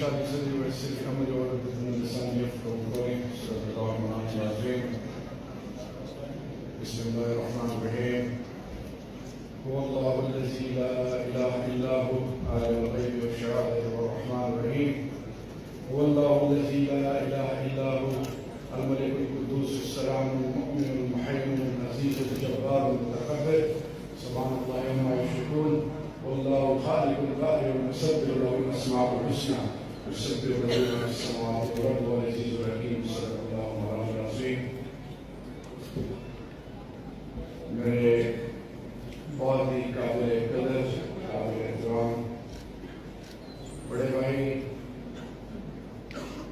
اشرح لي صدري ويسر لي امري واحلل من لساني يفقهوا قولي صدق الله مولانا العظيم. بسم الله الرحمن الرحيم. هو الله الذي لا اله الا هو عالم الغيب والشهاده الرحمن الرحيم. هو الله الذي لا اله الا هو الملك القدوس السلام المؤمن المحيمن العزيز الجبار المتكبر سبحان الله عما يشركون. والله الخالق القاهر المسبح له الاسماء الحسنى يسبح له ما في السماوات والارض والعزيز الحكيم صدق الله مولانا العظيم. میرے بہت ہی قابل قدر قابل احترام بڑے بھائی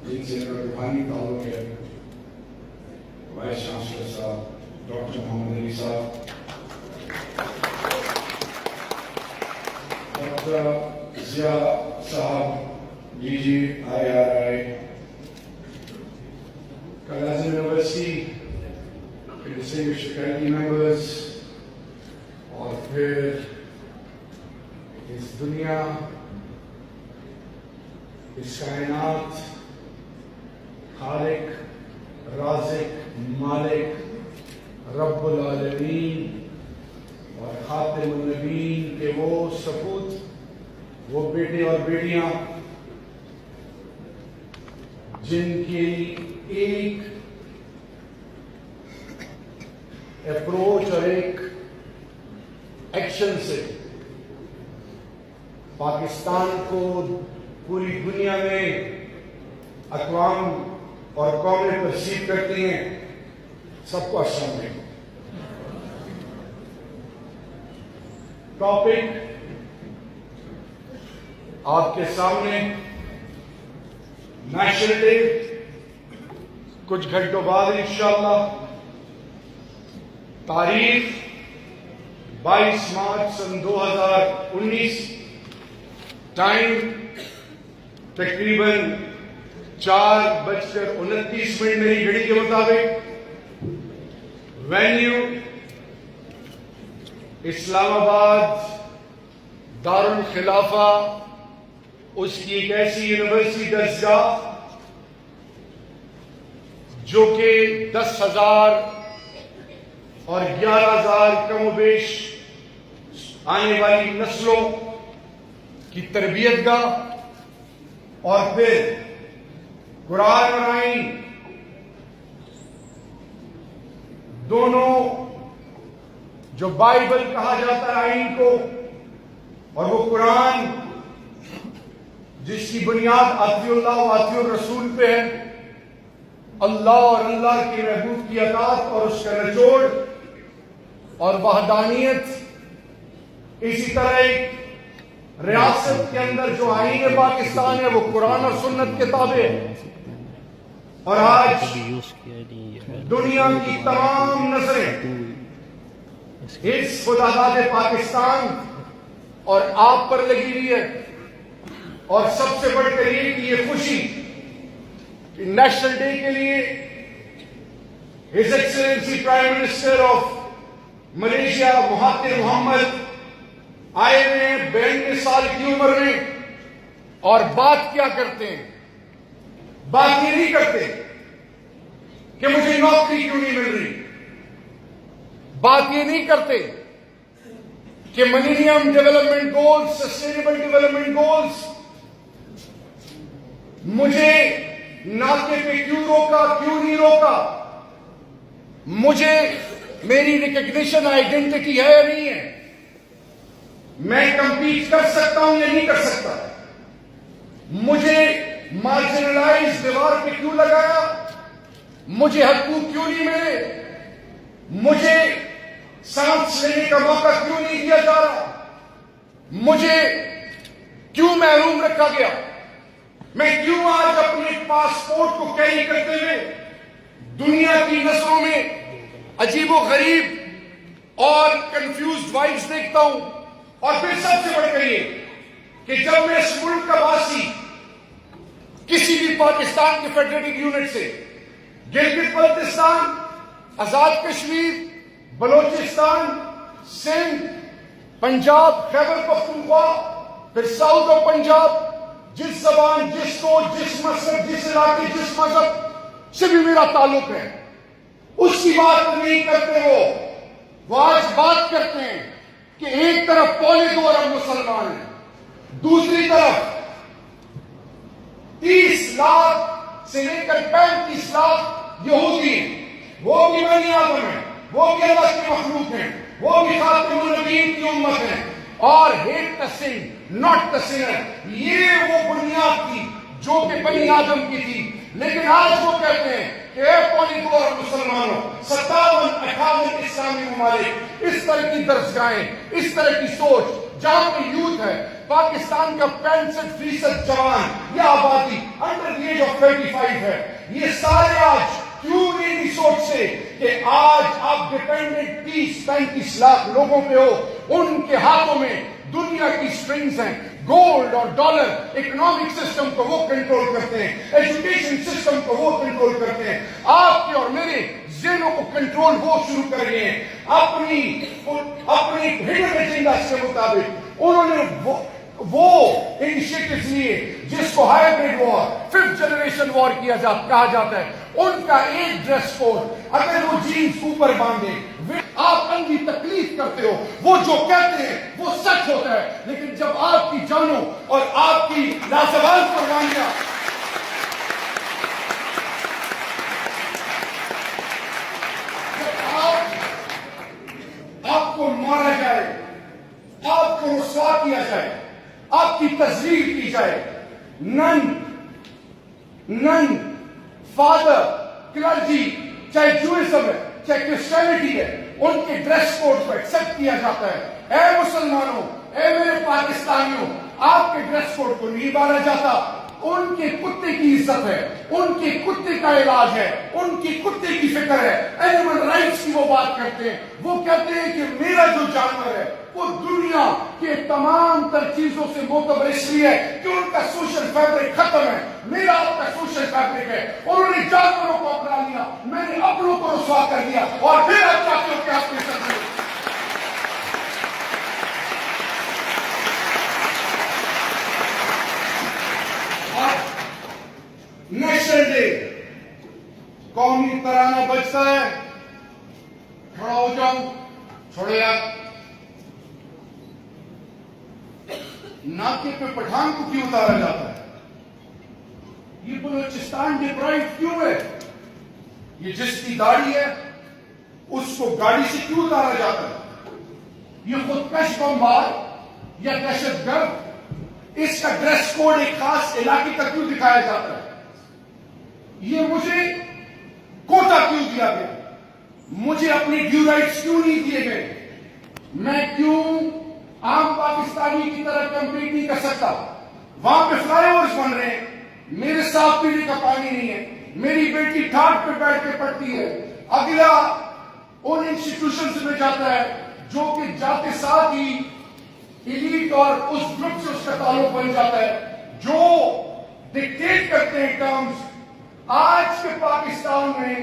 جن سے میرا روحانی تعلق ہے، وائس چانسلر صاحب ڈاکٹر محمد علی صاحب، ڈاکٹر ضیاء صاحب DGIRI، کلازم یونیورسٹی کے ڈسٹنگوشڈ فیکلٹی ممبرز، اور پھر اس دنیا، اس کائنات خالق رازق مالک رب العالمین اور خاتم النبیین کے وہ سپوت، وہ بیٹے اور بیٹیاں جن کی ایک اپروچ اور ایک ایکشن سے پاکستان کو پوری دنیا میں اقوام اور قومیں پرسیو کرتی ہیں، سب کو السلام علیکم۔ ٹاپک آپ کے سامنے نیشنل ڈے، کچھ گھنٹوں بعد انشاءاللہ، تاریخ 22 مارچ سن 2019، ٹائم تقریباً 4:29 میری گھڑی کے مطابق، وینیو اسلام آباد دارالخلافہ، اس کی ایک ایسی یونیورسٹی درسگاہ جو کہ 10,000 اور 11,000 کم و بیش آنے والی نسلوں کی تربیت گاہ، اور پھر قرآن اور آئین دونوں، جو بائبل کہا جاتا ہے آئین کو، اور وہ قرآن جس کی بنیاد اطیع اللہ و اطیع الرسول پہ ہے، اللہ اور اللہ کے محبوب کی اطاعت اور اس کا نچوڑ اور وحدانیت، اسی طرح ایک ریاست کے اندر جو آئین پاکستان ہے وہ قرآن اور سنت کے تابع ہے۔ اور آج دنیا کی تمام نظریں اس خداداد پاکستان اور آپ پر لگی ہوئی ہے، اور سب سے بڑھ کر یہ کہ یہ خوشی کہ نیشنل ڈے کے لیے his excellency prime minister of Malaysia Mahathir Mohamad آئے ہوئے ہیں 92 سال کی عمر میں، اور بات کیا کرتے ہیں؟ بات یہ نہیں کرتے کہ مجھے نوکری کیوں نہیں مل رہی، بات یہ نہیں کرتے کہ millennium development goals, sustainable development goals مجھے ناکے پہ کیوں روکا، کیوں نہیں روکا، مجھے میری ریکگنیشن آئیڈینٹی ہے یا نہیں ہے، میں کمپیٹ کر سکتا ہوں یا نہیں کر سکتا، مجھے مارجنلائز دیوار پہ کیوں لگایا، مجھے حقوق کیوں نہیں ملے، مجھے سانس لینے کا موقع کیوں نہیں دیا جا رہا، مجھے کیوں محروم رکھا گیا، میں کیوں آج اپنے پاسپورٹ کو کیری کرتے ہوئے دنیا کی نظروں میں عجیب و غریب اور کنفیوزڈ وائبس دیکھتا ہوں۔ اور پھر سب سے بڑھ کر یہ کہ جب میں اس ملک کا واسی کسی بھی پاکستان کے فیڈریٹڈ یونٹ سے گلگت بلتستان، آزاد کشمیر، بلوچستان، سندھ، پنجاب، خیبر پختونخوا، پھر ساؤتھ آف پنجاب، جس زبان، جس سوچ، جس مذہب، جس علاقے، جس مذہب سے بھی میرا تعلق ہے، اس کی بات نہیں کرتے وہ آج بات کرتے ہیں کہ ایک طرف 2.25 ارب مسلمان ہیں، دوسری طرف 30 لاکھ سے لے کر 35 لاکھ یہودی ہیں، وہ بھی بنی آدم ہیں، وہ بھی اللہ کے مخلوق ہیں، وہ بھی خاتم النبیین کی امت ہیں، اور hate the sin, not the sinner، یہ وہ بنیاد تھی جو کہ بنی آدم کی تھی۔ لیکن آج وہ کہتے ہیں کہ اے 2.25 ارب مسلمانوں، 57-58 اسلامی ممالک، اس طرح کی درسگاہیں، اس طرح کی سوچ، جہاں پہ یوتھ ہے، پاکستان کا 65% جوان یا آبادی انڈر دی ایج آف 35 ہے، یہ سارے آج کیوں نہیں سوچ سے کہ آج آپ ڈیپینڈنٹ 30-35 لاکھ لوگوں پہ ہو، ان کے ہاتھوں میں دنیا کی سٹرنگز ہیں، گولڈ اور ڈالر، اکنامک سسٹم کو وہ کنٹرول کرتے ہیں، ایجوکیشن سسٹم کو وہ کنٹرول کرتے ہیں، آپ کے اور میرے ذہنوں کو کنٹرول وہ شروع کر رہے ہیں اپنی ہڈن ایجنڈا کے مطابق۔ انہوں نے وہ انیشیٹیوز لیے جس کو ہائیبرڈ وار، 5th جنریشن وار کہا جاتا ہے۔ ان کا ایک ڈریس کوڈ، اگر وہ جینز اوپر باندھے، آپ اندھی تکلیف کرتے ہو، وہ جو کہتے ہیں وہ سچ ہوتا ہے، لیکن جب آپ کی جانوں اور آپ کی لازوال قربانیاں آپ کو مارا جائے، آپ کو رسوا کیا جائے، آپ کی تذلیل کی جائے، نن فادر کلرجی، چاہے جوئزم ہے چاہے کرسچینٹی ہے، ان کے ڈریس کوڈ کو ایکسپٹ کیا جاتا ہے۔ اے مسلمانوں، اے میرے پاکستانیوں، آپ کے ڈریس کوڈ کو نہیں مانا جاتا۔ ان کے کتے کی عزت ہے، ان کے کتے کا علاج ہے، ان کی کتے کی فکر ہے، اینیمل رائٹس کی وہ بات کرتے ہیں۔ وہ کہتے ہیں کہ میرا جو جانور ہے وہ دنیا کے تمام تر چیزوں سے معتبر اس لیے ہے کہ ان کا سوشل فیبرک ختم ہے، میرا آپ کا سوشل فیبرک ہے۔ انہوں نے جانوروں کو اپنا لیا، میں نے اپنوں کو رسوا کر دیا، اور پھر آپ چاہتے ہو کہ آپ کے ساتھ نیشنل ڈے، قومی ترانہ بجتا ہے، کھڑا ہو جاؤں، چھوڑے آپ ناکے پہ پٹھان کو کیوں اتارا جاتا ہے؟ یہ بلوچستان ڈپرائیو کیوں ہے؟ یہ جس کی داڑھی ہے اس کو گاڑی سے کیوں اتارا جاتا ہے؟ یہ خودکش بمبار یا دہشت گرد، اس کا ڈریس کوڈ ایک خاص علاقے کا کیوں دکھایا جاتا ہے؟ یہ مجھے کوٹا کیوں دیا گیا؟ مجھے اپنے ڈیو رائٹس کیوں نہیں دیے گئے؟ میں کیوں عام پاکستانی کی طرح کمپیٹ نہیں کر سکتا؟ وہاں پہ فلائی اوورز بن رہے ہیں، میرے صاف پینے کا پانی نہیں ہے، میری بیٹی ٹھاٹ پہ بیٹھ کے پڑھتی ہے، اگلا ان انسٹیٹیوشنز میں جاتا ہے جو کہ جاتے ساتھ ہی ایلیٹ اور اس گروپ سے اس کا تعلق بن جاتا ہے، جو ڈکٹیٹ کرتے ہیں ٹرمز۔ آج کے پاکستان میں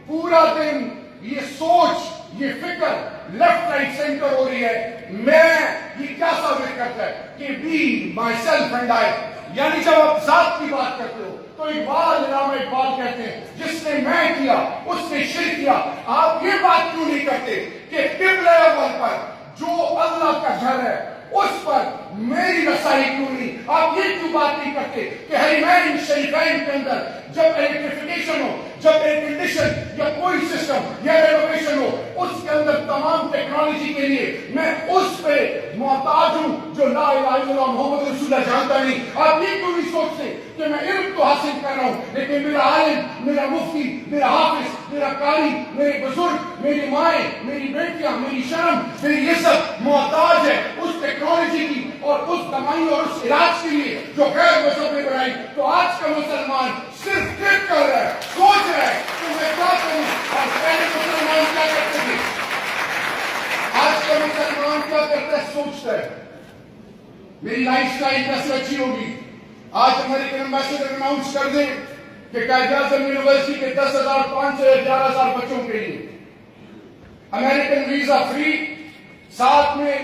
پورا دن یہ سوچ، یہ فکر لیفٹ رائٹ سینٹر ہو رہی ہے، میں یہ کیا ثابت کرتا ہے کہ be myself and I, یعنی جب آپ ذات کی بات کرتے ہو تو اقبال، علامہ اقبال کہتے ہیں جس نے میں کیا اس نے شرک کیا۔ آپ یہ بات کیوں نہیں کرتے کہ قبلہ اول پر جو اللہ کا گھر ہے اس پر میری رسائی کیوں نہیں؟ آپ یہ کیوں بات نہیں کرتے کہ حرمین شریفین کے اندر جب الیکٹریفیکیشن ہو، جب ایئر کنڈیشن یا کوئی سسٹم یا رینوویشن ہو، اس کے اندر تمام ٹیکنالوجی کے لیے میں اس پہ محتاج ہوں جو لا الہ الا اللہ محمد رسول اللہ جانتا نہیں؟ آپ یہ کیوں نہیں سوچتے کہ میں علم تو حاصل کر رہا ہوں لیکن میرا عالم، میرا مفتی، میرا حافظ، میرا قاری، میرے بزرگ، میری مائیں، میری بیٹیاں، میری شرم، میری عزت محتاج ہے اس ٹیکنالوجی کی اور اس دوائی اور اس علاج کے لیے جو غیر مذہب نے بنائی؟ تو آج کا مسلمان صرف ٹرپ کر رہا ہے، سوچ رہا ہے کہ میں کیا کروں، اور پہلے مسلمان کیا کرتے تھے؟ آج کا مسلمان کیا کرتا ہے؟ سوچتا ہے میری لائف سٹائل کیسے اچھی ہوگی۔ آج امریکن ایمبیسڈر اناؤنس کر دیں کہ قائد اعظم یونیورسٹی کے 10,500 یا 11,000 بچوں کے لیے امریکن ویزا فری، ساتھ میں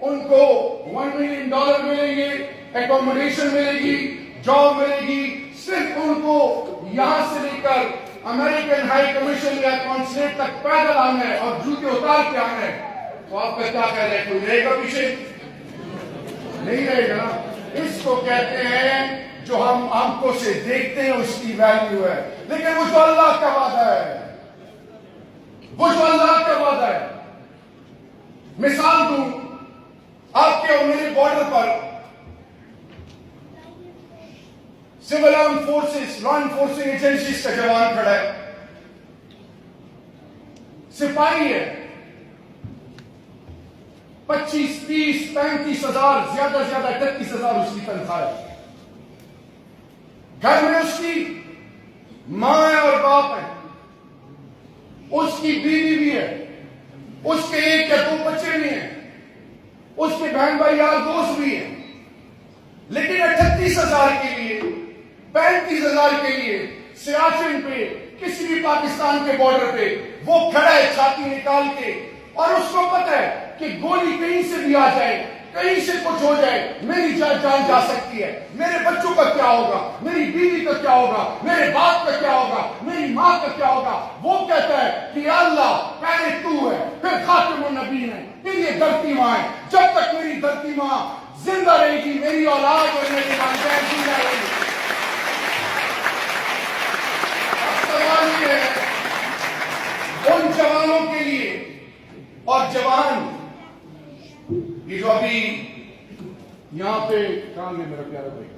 ان کو $1 ملین ملیں گے، اکوموڈیشن ملے گی، جاب ملے گی صرف ان کو یہاں سے لے کر امریکن ہائی کمیشن یا کانسلیٹ تک پیدل آنا ہے اور جوتے اتار کے آنا ہے، تو آپ کا کیا کہہ رہے ہیں؟ کوئی رہے گا پیچھے؟ نہیں رہے گا نا۔ اس کو کہتے ہیں جو ہم آنکھوں سے دیکھتے ہیں اس کی ویلیو ہے، لیکن وہ جو اللہ کا وعدہ ہے، وہ جو اللہ کا وعدہ ہے۔ مثال دوں آپ کے اور میرے بارڈر پر civil arm forces, law enforcing agencies کا جوان کھڑا ہے، سپاہی ہے، 25 30 35 ہزار، زیادہ سے زیادہ 38 ہزار اس کی تنخواہ ہے۔ گھر میں اس کی ماں ہے اور باپ ہے، اس کی بیوی بھی ہے، اس کے 1 یا 2 بچے بھی ہیں، اس کے بہن بھائی یار دوست بھی ہیں، لیکن 38 ہزار کے لیے، 35 ہزار کے لیے سیاچن پہ کسی بھی پاکستان کے بارڈر پہ وہ کھڑا ہے چھاتی نکال کے، اور اس کو پتہ ہے کہ گولی کہیں سے بھی آ جائے، کہیں سے کچھ ہو جائے، میری جان جا سکتی ہے، میرے بچوں کا کیا ہوگا، میری بیوی کا کیا ہوگا، میرے باپ کا کیا ہوگا، میری ماں کا کیا ہوگا۔ وہ کہتا ہے کہ اللہ پہلے تو ہے، پھر خاتم النبیین ہے، پھر یہ دھرتی ماں ہے، جب تک میری دھرتی ماں زندہ رہے گی میری اولاد اور میری والدین زندہ رہے گی۔ اب سوال یہ ہے ان جوانوں کے لیے، اور جوان یہ جو ابھی یہاں پہ کام ہے میرا پیارا بھائی،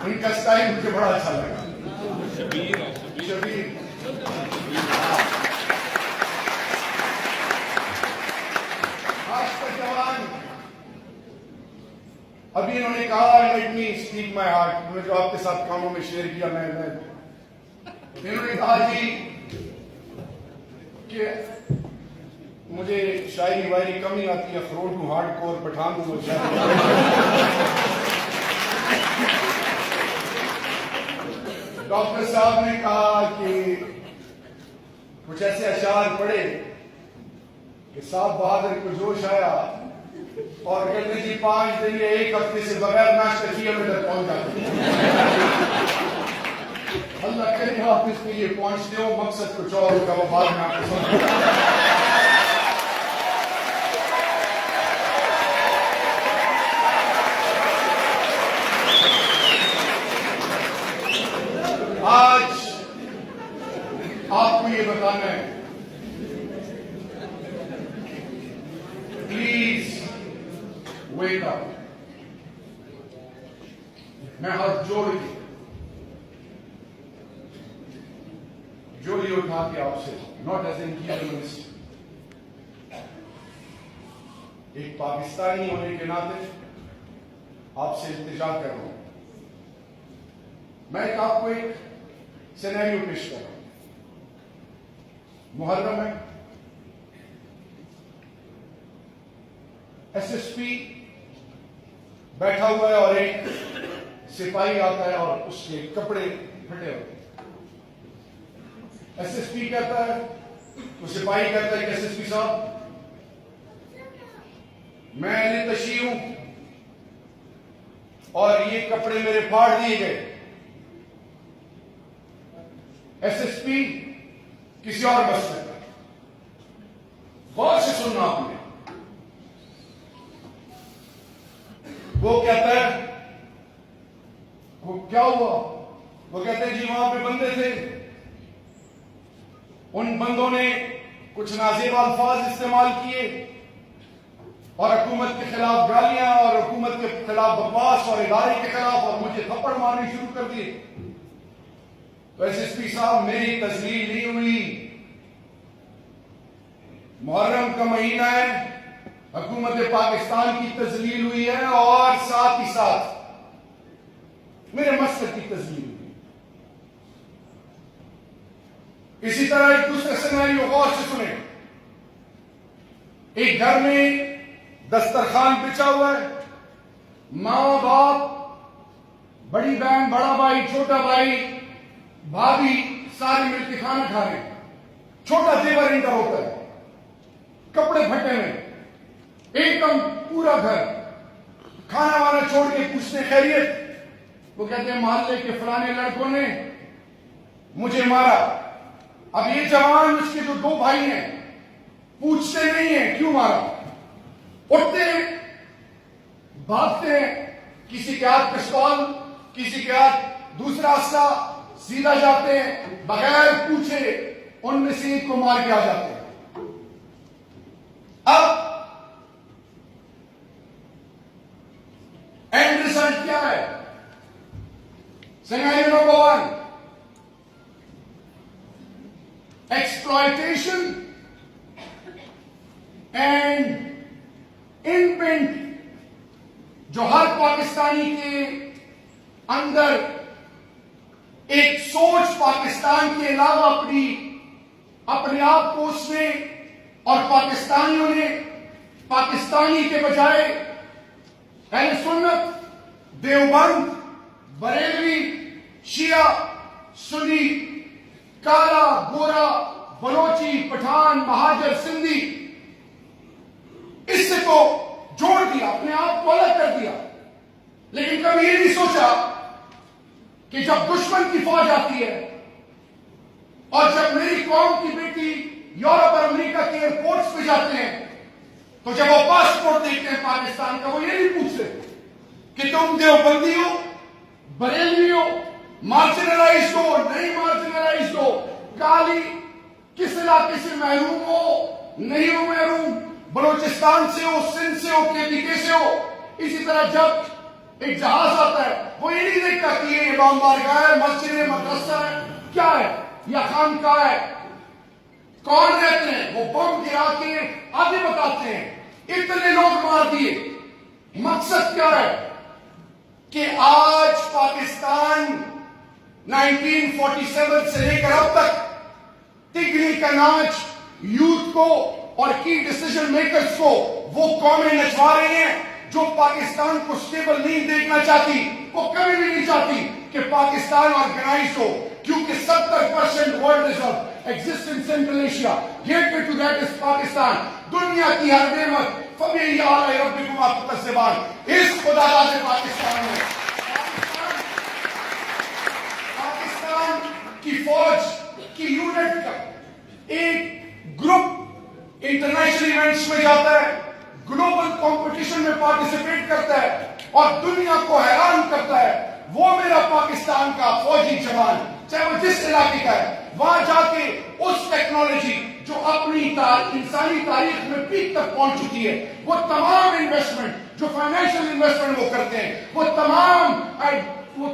ان کا سٹائل مجھے بڑا اچھا لگا، شبیر آج کا جوان۔ ابھی انہوں نے کہا let me speak my heart, انہوں نے جو آپ کے ساتھ کاموں میں شیئر کیا، میں انہوں نے کہا جی کہ مجھے شاعری وائری کم ہی آتی ہے، اخروٹ ہوں ہارڈ کور، پٹھان ہوں شاعری۔ ڈاکٹر صاحب نے کہا کہ کچھ ایسے اشعار پڑھے کہ صاحب بہادر کو جوش آیا اور کہتے جی 5 دن یا 1 ہفتے سے بغیر ناشتہ کیے میں تک پہنچ جاتے۔ اللہ کرے آپ اس کے لیے پہنچتے ہو، مقصد کچھ اور ہوگا، وہ بعد میں آپ کو سمجھ۔ آج آپ کو یہ بتانا ہے، پلیز ویک اپ۔ میں ہاتھ جوڑ جوڑی اٹھا کے آپ سے، ناٹ ایز این جرنلسٹ، ایک پاکستانی ہونے کے ناطے آپ سے التجا کر رہا ہوں۔ میں آپ کو ایک سینیریو پیش کر رہا ہوں۔ محرم ہے، ایس ایس پی بیٹھا ہوا ہے اور ایک سپاہی آتا ہے اور اس کے کپڑے پھٹے ہوتے ہیں۔ ایس ایس پی کہتا ہے، تو سپاہی کہتا ہے کہ ایس ایس پی صاحب میں اہل تشیع ہوں اور یہ کپڑے میرے پھاڑ دیے گئے۔ ایس ایس پی کسی اور مسئلے کا، غور سے سننا آپ نے، وہ کہتا ہے وہ کیا ہوا؟ وہ کہتے ہیں جی وہاں پہ بندے تھے، ان بندوں نے کچھ نازیب الفاظ استعمال کیے اور حکومت کے خلاف گالیاں اور حکومت کے خلاف بکواس اور ادارے کے خلاف، اور مجھے تھپڑ مارنے شروع کر دیے۔ تو ایس ایس پی صاحب میری تذلیل نہیں ہوئی، محرم کا مہینہ ہے، حکومت پاکستان کی تذلیل ہوئی ہے اور ساتھ ہی ساتھ میرے مسلک کی تذلیل ہوئی۔ اسی طرح ایک دوسرا سینیریو غور سے سنیں، ایک گھر میں دسترخوان بچھا ہوا ہے، ماں باپ، بڑی بہن، بڑا بھائی، چھوٹا بھائی، بھابھی، سارے مل کے کھانا کھا رہے ہیں، چھوٹا دیور انٹر ہوتا ہے، کپڑے پھٹے ہوئے، ایک دم پورا گھر کھانا وانا چھوڑ کے پوچھتے خیریت، وہ کہتے ہیں محلے کے فلانے لڑکوں نے مجھے مارا. اب یہ جوان اس کے جو دو بھائی ہیں پوچھتے نہیں ہیں کیوں مارا, اٹھتے ہیں بھاگتے ہیں, کسی کے ہاتھ پستول, کسی کے ہاتھ دوسرا اسلحہ, سیدھا جاتے ہیں بغیر پوچھے ان میں سے ایک کو مار کے آ جاتے ہیں. اب اینڈ ریزلٹ کیا ہے؟ سینیریو نمبر 1, ایکسپلائٹیشن اینڈ انپنٹ, جو ہر پاکستانی کے اندر ایک سوچ پاکستان کے علاوہ اپنے آپ کو اس نے اور پاکستانیوں نے پاکستانی کے بجائے اہل سنت, دیوبند, بریلوی, شیعہ, سنی, کالا, گورا, بلوچی, پٹھان, مہاجر, سندھی, اس سے تو جوڑ دیا, اپنے آپ کو الگ کر دیا. لیکن کبھی یہ نہیں سوچا کہ جب دشمن کی فوج آتی ہے اور جب میری قوم کی بیٹی یورپ اور امریکہ کے ایئرپورٹس پہ جاتے ہیں تو جب وہ پاسپورٹ دیکھتے ہیں پاکستان کا, وہ یہ نہیں پوچھتے کہ تم دیوبندی ہو, بریلوی ہو, مارجنلائزڈ ہو, نہیں مارجنلائزڈ ہو, کالی, کس علاقے سے محروم ہو, نہیں ہو محروم, بلوچستان سے ہو, سندھ سے ہو, کے سے ہو. اسی طرح جب ایک جہاز آتا ہے وہ یہ نہیں دیکھتا کہ یہ امام بارگاہ ہے, مسجد ہے, مدرسہ ہے, کیا ہے, یا خانقاہ ہے, کون رہتے ہیں. وہ بم گرا کے آگے بتاتے ہیں اتنے لوگ مار دیے. مقصد کیا ہے کہ آج پاکستان 1947 سے لے کر اب تک تگنی کا ناچ یوتھ کو اور کی ڈیسیژن میکرز کو وہ قومیں نچوا رہی ہیں جو پاکستان کو سٹیبل نہیں دیکھنا چاہتی. وہ کبھی بھی نہیں چاہتی کہ پاکستان آرگنائز ہو, کیونکہ 70% world exist in central Asia. Gate to that is Pakistan. دنیا کی ہر نعمت فبی آلاء ربکما تکذبان, اس خدا داد پاکستان میں. پاکستان کی فوج کی یونٹ کا ایک گروپ انٹرنیشنل ایونٹس میں جاتا ہے, گلوبل کمپٹیشن میں پارٹیسپیٹ کرتا ہے اور دنیا کو حیران کرتا ہے. وہ میرا پاکستان کا فوجی جوان, چاہے وہ جس علاقے کا ہے, وہاں جا کے اس ٹیکنالوجی جو اپنی انسانی تاریخ میں پیک تک پہنچ چکی ہے, وہ تمام انویسٹمنٹ جو فائنینشیل انویسٹمنٹ وہ کرتے ہیں, وہ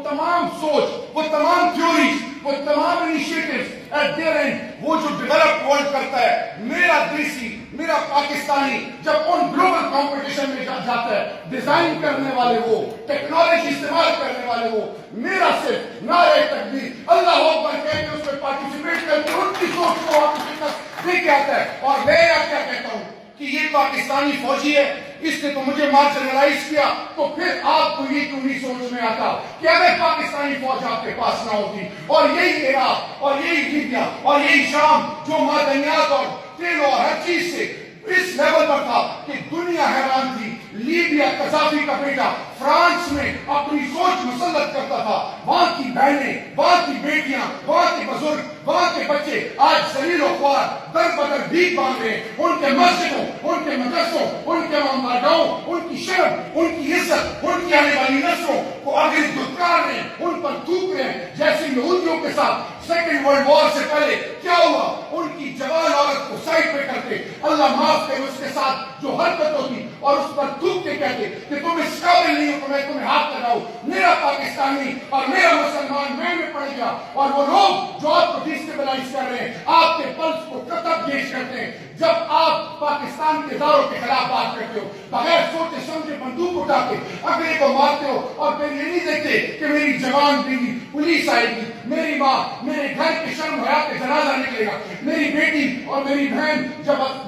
تمام سوچ, وہ تمام تھیوریز, وہ تمام انیشیٹیوز ایٹ دیئر اینڈ وہ جو ڈیولپ ورلڈ کرتا ہے, میرا دیسی, میرا پاکستانی جب ان گلوبل کمپٹیشن میں جاتا ہے, ڈیزائن کرنے والے وہ, ٹیکنالوجی استعمال کرنے والے وہ, میرا صرف نعرہ تکبیر اللہ اکبر کہہ کے اس میں پارٹیسپیٹ کر کے ان کی سوچ کو واپس لے کے آتا ہے. اور میں کیا کہتا ہوں کہ یہ پاکستانی فوجی ہے, اس نے تو مجھے مارجنلائز کیا, تو پھر آپ کو یہ کیوں نہیں سوچ میں آتا کہ اگر پاکستانی فوج آپ کے پاس نہ ہوتی, اور یہی عراق اور یہی لیبیا اور یہی شام جو معدنیات اور تیل اور ہر چیز سے اس لیول پر تھا کہ دنیا حیران تھی. لیبیا قذافی کا بیٹا فرانس میں اپنی سوچ مسلط کرتا تھا, وہاں کی بہنیں, وہاں کی بیٹیاں, وہاں کے بزرگ, وہاں کے بچے آج ذلیل و خوار در بدر بھیک مانگ رہے ہیں. ان کے مسجدوں, ان کے مدرسوں, ان کے مامارگاہوں, ان کی شرم, ان کی عزت, ان کی آنے والی نسلوں کو آگے دھتکار رہے ہیں, ان پر تھوک رہے ہیں, جیسے یہودیوں کے ساتھ سیکنڈ ورلڈ وار سے پہلے کیا ہوا, ان کی جوان عورت کو سائڈ پہ کرتے, اللہ معاف کرے, اس کے ساتھ جو حرکت ہوتی اور اس پر تھوک کے کہتے کہ تم اس قابل نہیں ہو تو میں تمہیں ہاتھ لگاؤں. میرا پاکستانی اور میرا مسلمان میں پڑ گیا, اور وہ لوگ جو آپ کو ڈسٹیبلائز کر رہے ہیں, آپ کے پلس کو قطب گیش کرتے ہیں. جب آپ پاکستان کے اداروں کے خلاف بات کرتے ہو, بغیر سوچے سمجھے بندوق اٹھا کے اگلے کو مارتے ہو, اور پھر یہ نہیں دیکھتے کہ میری جوان بیوی پولیس آئے گی, میری ماں میرے گھر کے شرم حیا کے جنازہ نکلے گا, میری بیٹی اور میری بہن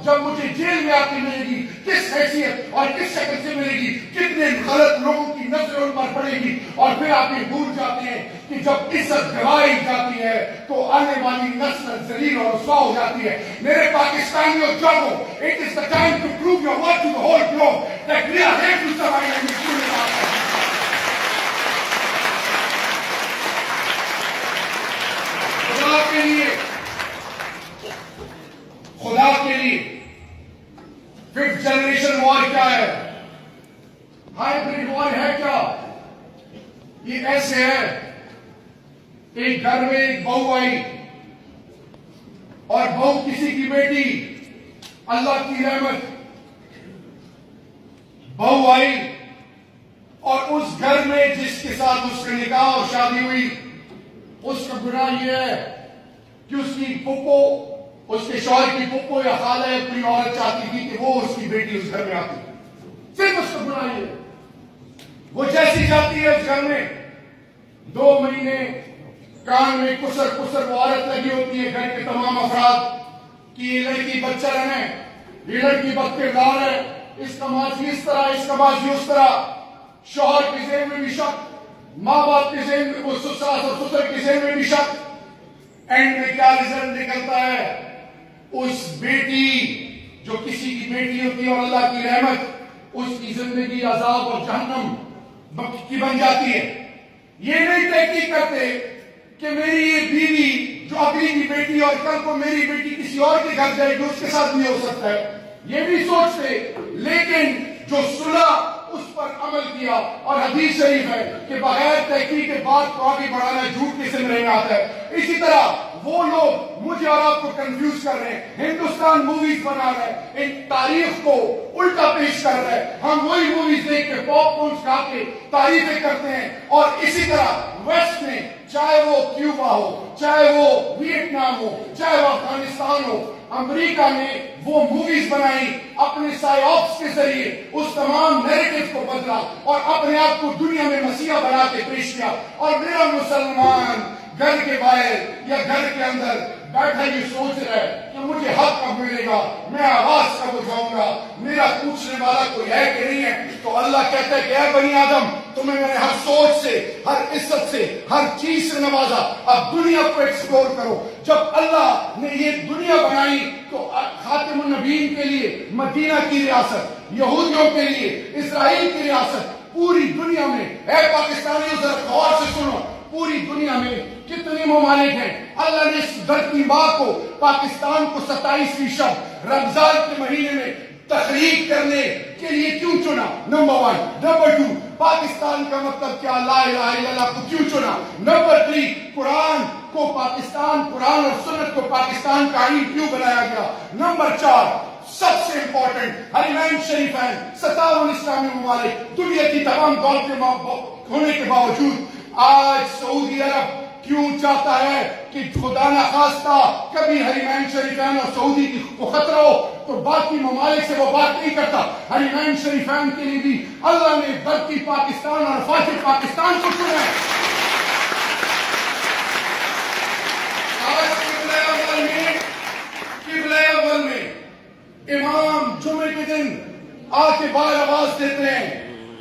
جب مجھے جیل میں آ کے ملے گی کس حیثیت اور کس شکل سے ملے گی, کتنے غلط لوگوں کی نظر ان پر پڑے گی. اور پھر آپ یہ بھول جاتے ہیں کہ جب عزت گوائی جاتی ہے تو آنے والی نسل ذلیل اور رسوا ہو جاتی ہے. میرے پاکستانیوں جاگو, it is the time to prove your worth to the whole globe that we are here to survive and we کیا ہے؟ ہائیبریڈ وار ہے کیا؟ یہ ایسے ہے، ایک گھر میں ایک بہو آئی اور بہو کسی کی بیٹی، اللہ کی رحمت، بہو آئی اور اس گھر میں جس کے ساتھ اس کا نکاح اور شادی ہوئی، اس کا گناہ یہ ہے کہ اس کی پھپھو، اس کے شوہر کی پھپھو یا خالہ یا کوئی عورت چاہتی تھی کہ وہ اس کی بیٹی اس گھر میں آتی، صرف اس کا گناہ یہ ہے۔ وہ جیسی جاتی ہے اس گھر میں، 2 مہینے کان میں کسر کسر وہ عورت لگی ہوتی ہے گھر کے تمام افراد کہ یہ لڑکی بچہ رہے، یہ لڑکی بد کردار ہے، اس کا ماضی اس طرح، اس کا ماضی اس طرح، شوہر کے ذہن میں بھی شک، ماں باپ کے ذہن میں، ساس اور سسر کے ذہن میں بھی شک۔ اینڈ میں کیا رزلٹ نکلتا ہے؟ اس بیٹی جو کسی کی بیٹی ہوتی ہے اور اللہ کی رحمت، اس کی زندگی عذاب اور جہنم کی بن جاتی ہے۔ یہ نہیں تحقیق کرتے کہ میری یہ بیوی جو اگلی کی بیٹی اور کل کو میری بیٹی کسی اور کے گھر جائے گی، اس کے ساتھ بھی ہو سکتا ہے، یہ بھی سوچتے، لیکن جو صلح اس پر عمل کیا، اور حدیث شریف ہے کہ بغیر تحقیق کے بات کو آگے بڑھانا جھوٹ کسی میں نہیں آتا ہے۔ اسی طرح وہ لوگ مجھے اور آپ کو کنفیوز کر رہے ہیں، ہندوستان موویز بنا رہے ہیں، ان تاریخ کو الٹا پیش کر رہے ہیں، ہم وہی موویز دیکھ کے پاپ کارنز کھا کے تعریفیں کرتے ہیں، اور اسی طرح ویسٹ میں چاہے وہ کیوبا ہو، چاہے وہ ویتنام ہو، چاہے وہ افغانستان ہو، امریکہ نے وہ موویز بنائی، اپنے سائیوپس کے ذریعے اس تمام نیریٹو کو بدلا اور اپنے آپ کو دنیا میں مسیحا بنا کے پیش کیا۔ اور میرا مسلمان گھر کے باہر یا گھر کے اندر بیٹھا یہ سوچ رہا ہے کہ مجھے حق کب ملے گا، میں آواز کب اٹھاؤں گا، میرا پوچھنے والا کوئی ہے کہ نہیں ہے؟ تو اللہ کہتا ہے کہ اے بنی آدم، تمہیں میں نے ہر سوچ سے، ہر عزت سے، ہر چیز سے نوازا، اب دنیا کو ایکسپلور کرو۔ جب اللہ نے یہ دنیا بنائی تو خاتم النبیین کے لیے مدینہ کی ریاست، یہودیوں کے لیے اسرائیل کی ریاست، پوری دنیا میں، اے پاکستانیوں ذرا غور سے سنو، پوری دنیا میں کتنے ممالک ہیں؟ اللہ نے اس دھرتی ماں کو، پاکستان کو 27ویں شب رمضان کے مہینے میں تخلیق کرنے کے لیے کیوں چنا؟ نمبر 1۔ نمبر 2، پاکستان کا مطلب کیا؟ لا الہ الا اللہ کو کیوں چنا؟ نمبر 3، قرآن کو پاکستان، قرآن اور سنت کو پاکستان کا آئین کیوں بنایا گیا؟ نمبر 4، سب سے امپورٹنٹ، حرمین شریفین، 57 اسلامی ممالک، دنیا کی تمام دولتیں ہونے کے باوجود آج سعودی عرب کیوں چاہتا ہے کہ خدا نخواستہ کبھی حرمین شریفین اور سعودی کو خطرہ ہو تو باقی ممالک سے وہ بات نہیں کرتا؟ حرمین شریفین کے لیے بھی اللہ نے دھرتی پاکستان اور فاتح پاکستان کو چنا ہے۔ آج قبلہ اول میں امام جمعے کے دن آ کے باہر آواز دیتے ہیں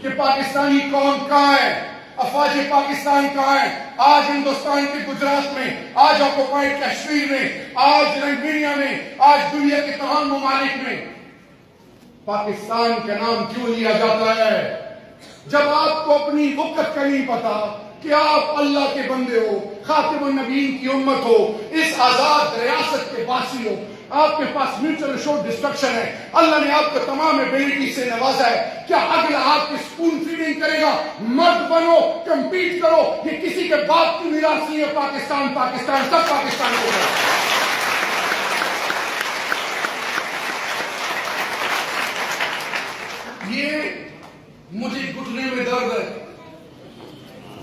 کہ پاکستانی قوم کہاں ہے، افواج پاکستان کہاں ہے؟ آج ہندوستان کے گجرات میں، آج آکوپائڈ کشمیر میں، آج رنگینیا میں، آج دنیا کے تمام ممالک میں پاکستان کا نام کیوں لیا جاتا ہے؟ جب آپ کو اپنی وقت کا نہیں پتا کہ آپ اللہ کے بندے ہو، خاتم النبیین کی امت ہو، اس آزاد ریاست کے باسی ہو، آپ کے پاس میوچل اشورڈ ڈسٹرکشن ہے، اللہ نے آپ کو تمام ایبلٹی سے نوازا ہے، کیا اگلا آپ کی سپون فیڈنگ کرے گا؟ مرد بنو، کمپیٹ کرو، یہ کسی کے باپ کی میراث نہیں ہے۔ پاکستان پاکستان سب پاکستان ہو گیا۔ یہ مجھے گھٹنے میں درد ہے،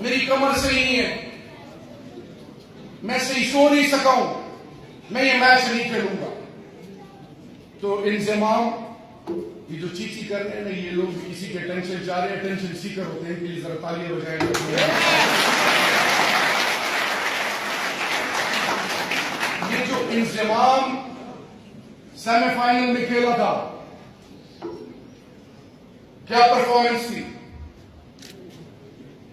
میری کمر صحیح نہیں ہے، میں صحیح سو نہیں سکا ہوں، میں یہ میچ نہیں کھیلوں گا۔ تو انضمام یہ جو چیچی کر رہے ہیں نا، یہ لوگ کسی کے ٹینشن چاہ رہے ہیں، ٹینشن سیکر ہوتے ہیں، ان کے لیے ذرا تالیاں بجائیں گے۔ یہ جو انضمام سیمی فائنل میں کھیلا تھا، کیا پرفارمنس تھی؟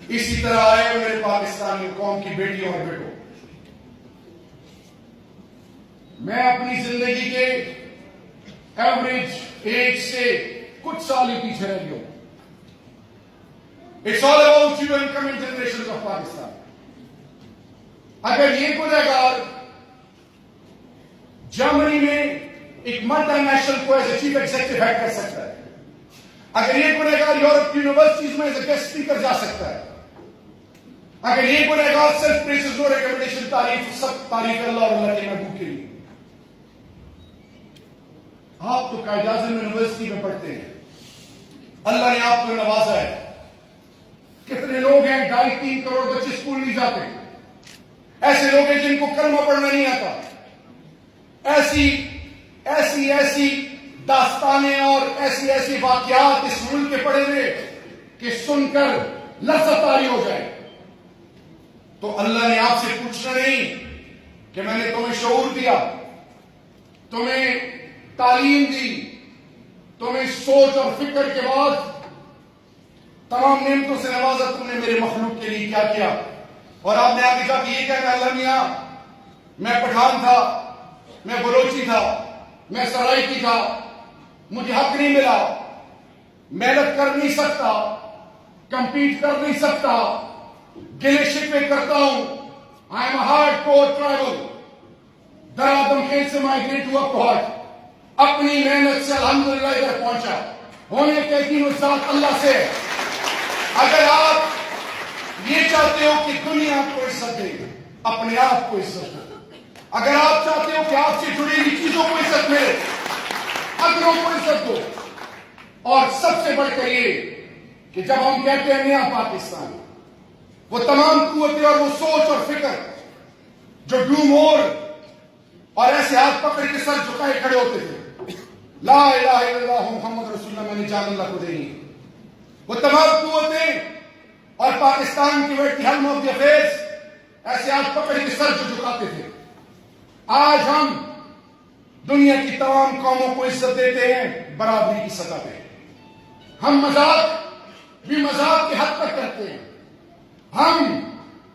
اسی طرح آئے میرے پاکستانی قوم کی بیٹیوں اور بیٹوں، میں اپنی زندگی کے ایوریج ایج سے کچھ سال ہی پیچھے رہ گیا ہوں۔ It's all about you and coming generation of Pakistan. اگر یہ گنہ گار جرمنی میں ایک ملٹی نیشنل کو as a chief executive head کر سکتا ہے، اگر یہ گنہگار یورپ کی یونیورسٹیز میں ایز اے گیسٹ اسپیکر جا سکتا ہے، اگر یہ گنہگار سیلف پریسز نو ریکمنڈیشن تعریف سب تعریف اللہ اور اللہ کے محبوب کے لیے، آپ تو قائد اعظم یونیورسٹی میں پڑھتے ہیں، اللہ نے آپ کو نوازا ہے. کتنے لوگ ہیں 2.5-3 کروڑ بچے اسکول نہیں جاتے، ایسے لوگ ہیں جن کو کلمہ پڑھنا نہیں آتا. ایسی داستانیں اور ایسی واقعات اس ملک کے پڑے ہوئے کہ سن کر لذت طاری ہو جائے. تو اللہ نے آپ سے پوچھنا نہیں کہ میں نے تمہیں شعور دیا، تمہیں تعلیم دی، تمہیں سوچ اور فکر کے بعد تمام نعمتوں سے نوازا، تم نے میرے مخلوق کے لیے کیا کیا؟ اور آپ نے آگے جا کے یہ کہا کہ اللہ میاں میں پٹھان تھا، میں بلوچی تھا، میں سرائکی تھا، مجھے حق نہیں ملا، محنت کر نہیں سکتا، کمپیٹ کر نہیں سکتا، گلے شکوے کرتا ہوں. I am a hard core tribal, درادم کھیل سے مائگریٹ ہوا پہنچ، اپنی محنت سے الحمدللہ ادھر پہنچا، ہونے کے یقین ذات اللہ سے. اگر آپ یہ چاہتے ہو کہ دنیا کو عزت دے، اپنے آپ کو عزت دو. اگر آپ چاہتے ہو کہ آپ سے جڑی ہوئی چیزوں کو عزت ملے، اگروں کو عزت دو. اور سب سے بڑھ کر یہ کہ جب ہم کہتے ہیں نیا پاکستان، وہ تمام قوتیں اور وہ سوچ اور فکر جو ڈوم اور ایسے ہاتھ پکڑ کے سر جھکائے کھڑے ہوتے تھے، لا الہ الا اللہ محمد رسول اللہ، میں نے جان اللہ کو دینی، وہ تمام قوتیں اور پاکستان کی ویٹ ہیلم آف دی افیئرس ایسے ہاتھ پکڑ کے سر جو جھکاتے تھے، آج ہم دنیا کی تمام قوموں کو عزت دیتے ہیں برابری کی سطح پہ. ہم مذاق بھی مذاق کی حد تک کرتے ہیں. ہم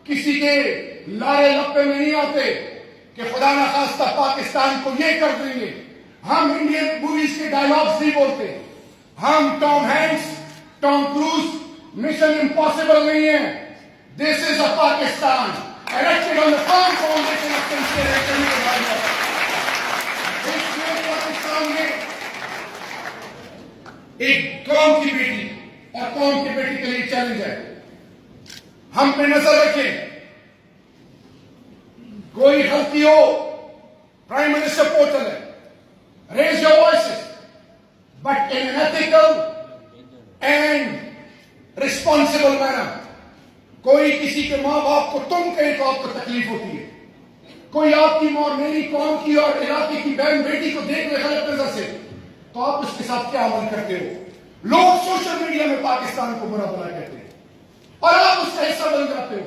کسی کے لارے لپے میں نہیں آتے کہ خدا نہ خواستہ پاکستان کو یہ کر دیں گے. ہم انڈین موویز کے ڈائلاگز نہیں بولتے. ہم Tom Hanks, Tom Cruise, Mission Impossible نہیں ہے. دس از اے Pakistan erected on the firm foundation of sincere economic development. اس پاکستان میں ایک قوم کی بیٹی اور قوم کی بیٹی کے لیے چیلنج ہے. ہم پہ نظر رکھیں، کوئی غلطی ہو پرائم منسٹر پورٹل ہے، raise your voices but in an ethical and responsible manner. کوئی کسی کے ماں باپ کو تم کہیں تو آپ کو تکلیف ہوتی ہے. کوئی آپ کی ماں میری قوم کی اور علاقے کی بہن بیٹی کو دیکھ لے غلط نظر سے تو آپ اس کے ساتھ کیا عمل کرتے ہو؟ لوگ سوشل میڈیا میں پاکستان کو برا بھلا کہتے ہیں اور آپ اس کا حصہ بن جاتے ہو.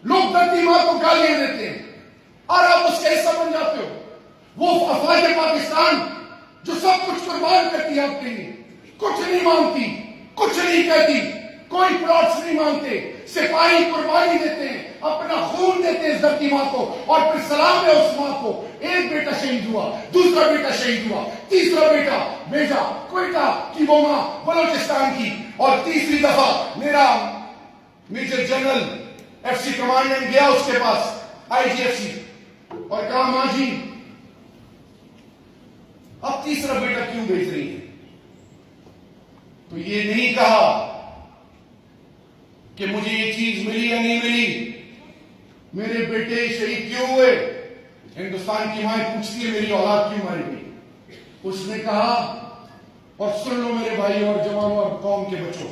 لوگ دھرتی ماں کو گالیاں دیتے ہیں اور آپ اس کا حصہ بن جاتے ہو. وہ افواج پاکستان جو سب کچھ قربان کرتی ہے آپ کے لیے، کچھ نہیں مانگتی، کچھ نہیں کہتی، کوئی پلاٹس نہیں مانگتے، سپاہی قربانی دیتے ہیں، اپنا خون دیتے ہیں اس دھرتی ماں کو، اور پھر سلام ہے اس ماں کو. ایک بیٹا شہید ہوا، دوسرا بیٹا شہید ہوا، تیسرا بیٹا بھیجا کوئٹہ کی وہ ماں بلوچستان کی، اور تیسری دفعہ میرا major general F C commandant گیا اس کے پاس آئی جی ایف سی اور کہا ماں جی اب تیسرا بیٹا کیوں بھیج رہی ہے؟ تو یہ نہیں کہا کہ مجھے یہ چیز ملی یا نہیں ملی، میرے بیٹے شہید کیوں ہوئے. ہندوستان کی مائیں پوچھتی ہے میری اولاد کیوں ماری گئی. اس نے کہا، اور سن لو میرے بھائی اور جوانوں اور قوم کے بچوں،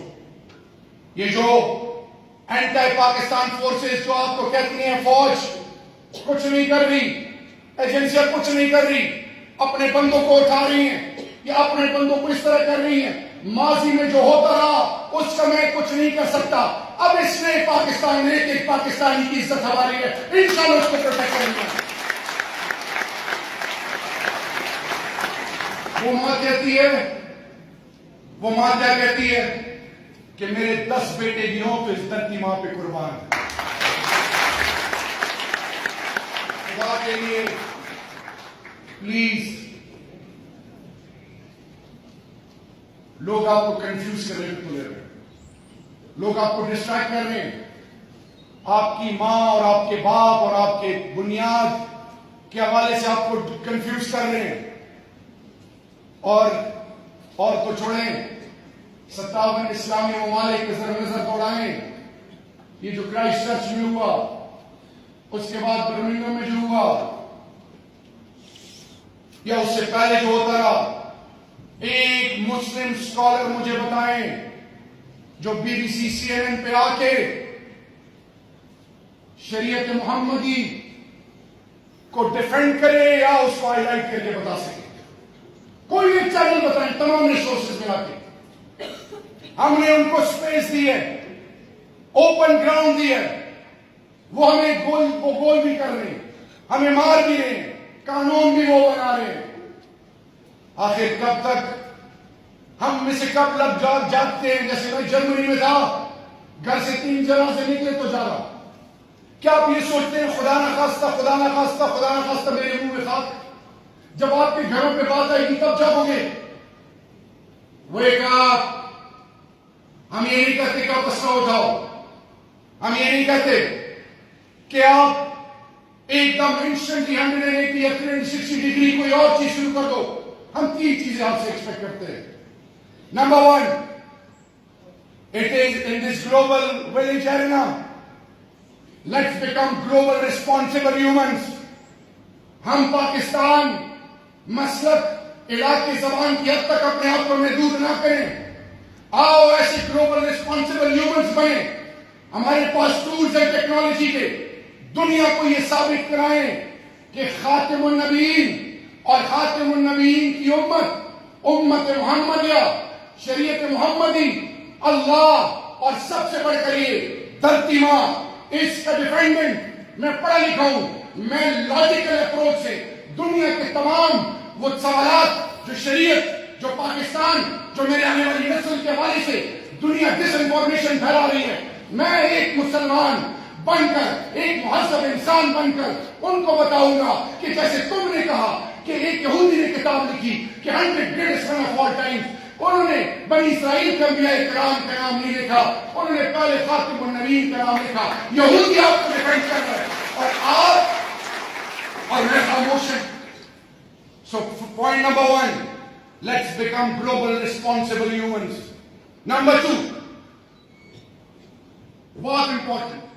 یہ جو اینٹی پاکستان فورسز جو آپ کو کہتی ہیں فوج کچھ نہیں کر رہی، ایجنسیاں کچھ نہیں کر رہی، اپنے بندوں کو اٹھا رہی ہیں یا اپنے بندوں کو اس طرح کر رہی ہیں، ماضی میں جو ہوتا رہا اس کا میں کچھ نہیں کر سکتا. اب اس نے پاکستان میں ایک پاکستانی کی عزت ہماری ہے، انشاءاللہ اس کو پروٹیکٹ کریں گے. وہ ماں کہتی ہے، وہ ماں کیا کہتی ہے کہ میرے 10 بیٹے بھی ہوں تو اس دھرتی ماں پہ قربان ہے. خدا کے لیے پلیز، لوگ آپ کو کنفیوز کر رہے ہیں، لوگ آپ کو ڈسٹریکٹ کر رہے ہیں، آپ کی ماں اور آپ کے باپ اور آپ کے بنیاد کے حوالے سے آپ کو کنفیوز کر رہے ہیں. اور تو چھوڑیں، 57 اسلامی ممالک کے ذرا نظر دوڑائیں. یہ جو کرائسٹ چرچ میں ہوا، اس کے بعد برمنگھم میں جو ہوا، یا اس سے پہلے جو ہوتا رہا، ایک مسلم اسکالر مجھے بتائیں جو BBC CNN پہ آ کے شریعت محمدی کو ڈیفینڈ کرے یا اس کو ہائی لائٹ کر کے بتا سکے. کوئی ایک چینل بتائیں، تمام ریسورسز ملا کے. ہم نے ان کو سپیس دی ہے، اوپن گراؤنڈ دی ہے. وہ ہمیں گول بھی کر رہے ہیں، ہمیں مار بھی رہے ہیں، قانون بھی وہ بنا رہے ہیں. آخر کب تک ہم میں سے کب لگ جاگتے ہیں؟ جیسے میں جرمنی میں تھا، گھر سے 3 جگہ سے نکلے تو جا رہا. کیا آپ یہ سوچتے ہیں خدا نخواستہ خدا نخواستہ خدا نخواستہ میرے منہ میں خاک؟ جب آپ کے گھروں پہ بات آئے گی تب جاگو گے. وہ ایک ہم یہ نہیں کہتے کہ آپ اسلحہ اٹھاؤ، ہم یہ نہیں کہتے کہ آپ ایک دم انسٹنٹلی 180 یا 360 ڈگری کوئی اور چیز شروع کر دو. ہم 3 چیزیں آپ سے ایکسپیکٹ کرتے ہیں. Number 1, it is in this global village arena. Let's become global responsible humans. ہم پاکستان مسلک علاقے زبان کی حد تک اپنے آپ کو محدود نہ کریں. آؤ ایسے گلوبل ریسپانسبل ہیومنز بنیں. ہمارے پاس ٹولز ہیں ٹیکنالوجی کے. دنیا کو یہ ثابت کرائیں کہ خاتم النبیین اور خاتم النبیین کی امت محمدیہ، شریعت محمدی، اللہ اور سب سے بڑھ کر یہ دھرتی ماں، اس کا ڈیفینڈنٹ. میں پڑھا لکھا ہوں، میں لاجیکل اپروچ سے دنیا کے تمام وہ سوالات جو شریعت، جو پاکستان، جو میرے آنے والی نسل کے حوالے سے دنیا ڈس انفارمیشن پھیلا رہی ہے، میں ایک مسلمان بن کر، ایک مہذب انسان بن کر ان کو بتاؤں گا کہ جیسے تم نے کہا کہ ایک یہودی نے کتاب لکھی کہ 100 greatest men of all times، انہوں نے بنی اسرائیل کے انبیاء کرام کا نام نہیں لکھا، انہوں نے پہلے خاتم النبیین کا نام لکھا. یہودی آپ کو ڈیفینڈ کر رہے ہیں اور آپ اور میں خاموش ہیں. So point number 1, let's become global responsible humans. Number 2, بہت امپورٹنٹ،